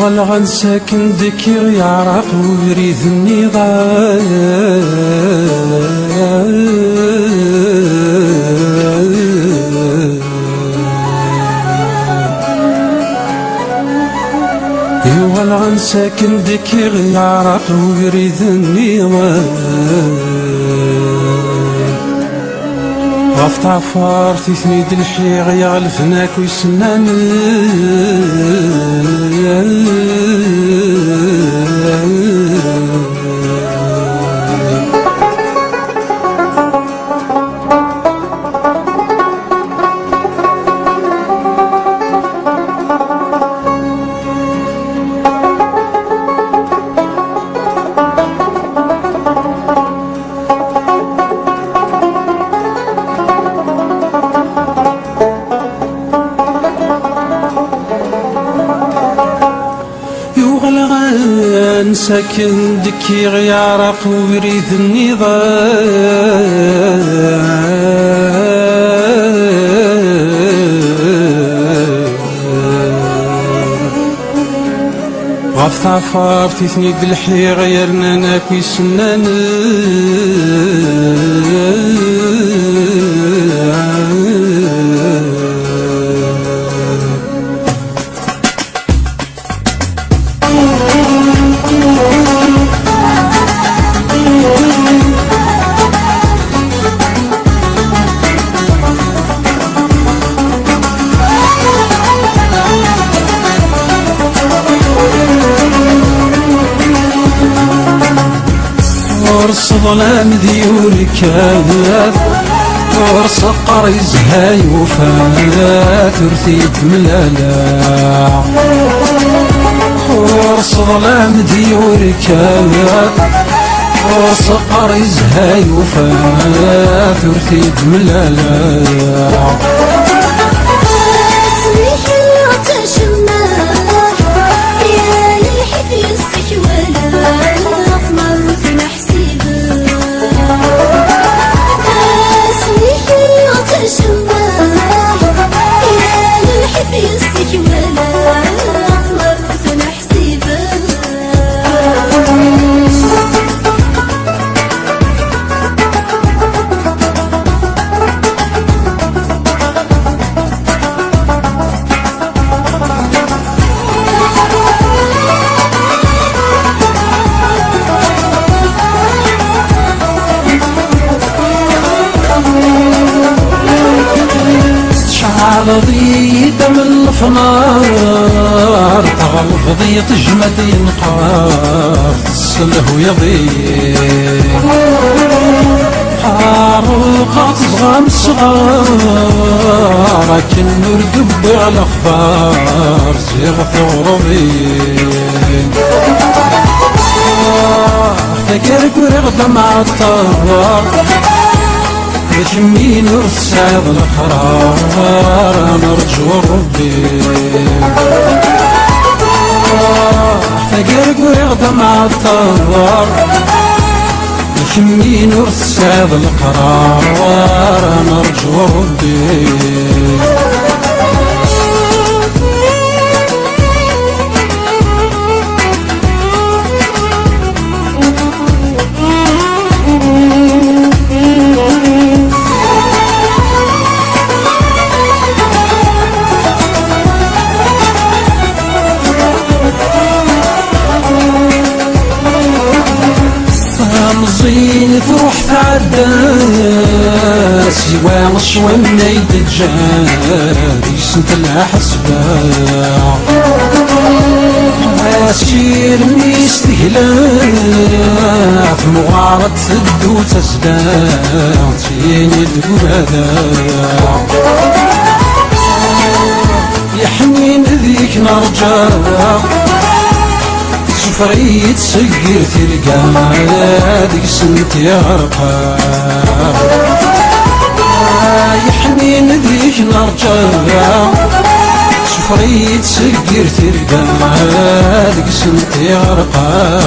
يوغل غنساكن ديكير يعرق ويريد النضال يوغل غنساكن ديكير يعرق ويريد النضال غف تعفار تثنيد الحيغ يغلفناك ويسنان ساكن دكي غيارق ويريد النضال غف تعفار تثني بالحي غيرنا ناكوي سنان ورص ظلام ديوري كاذب ورص قري زهاي وفات ورثيت ملالا ورص ظلام ديوري كاذب ورص قري زهاي وفات ورثيت ملالا ضي دم الفنار تغلف ضي تجمد ينقار تسله يضيق حاروقات صغام صغار لكن نرقب على اخبار زيغ ثغربين فكر قرغ دمع الطار يشمين ورساد القرار نرجو ربي فقرق ويغدم عالطوار يشمين ورساد القرار نرجو ربي زين تروح تعدى سوا مشوى من يد الجاد يسنت الحسبة عسير ميستهلا في مغارة تدو تزداد تيني القبادة يحنين ذيك نرجع سفريت سجر تلقى ديك سنت يرقى يحنين ذيك نرجع سفريت سجر تلقى ديك سنت يرقى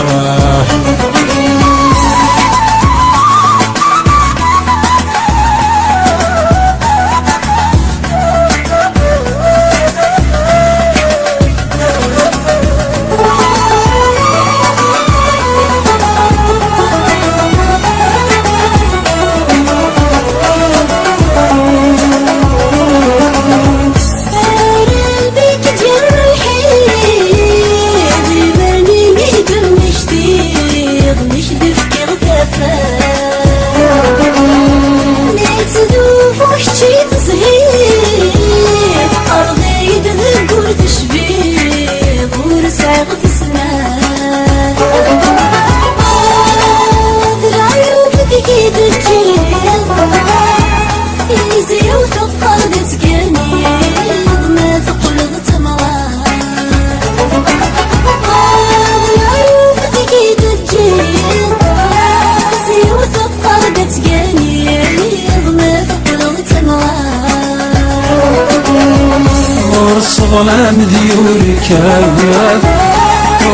ظلام ديور كاب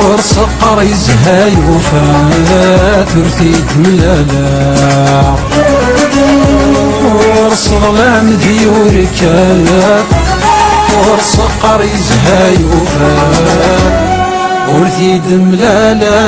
ورسقر يزهاي وفات ورثيد ملالا ظلام ديور كاب ورسقر يزهاي وفات ورثيد ملالا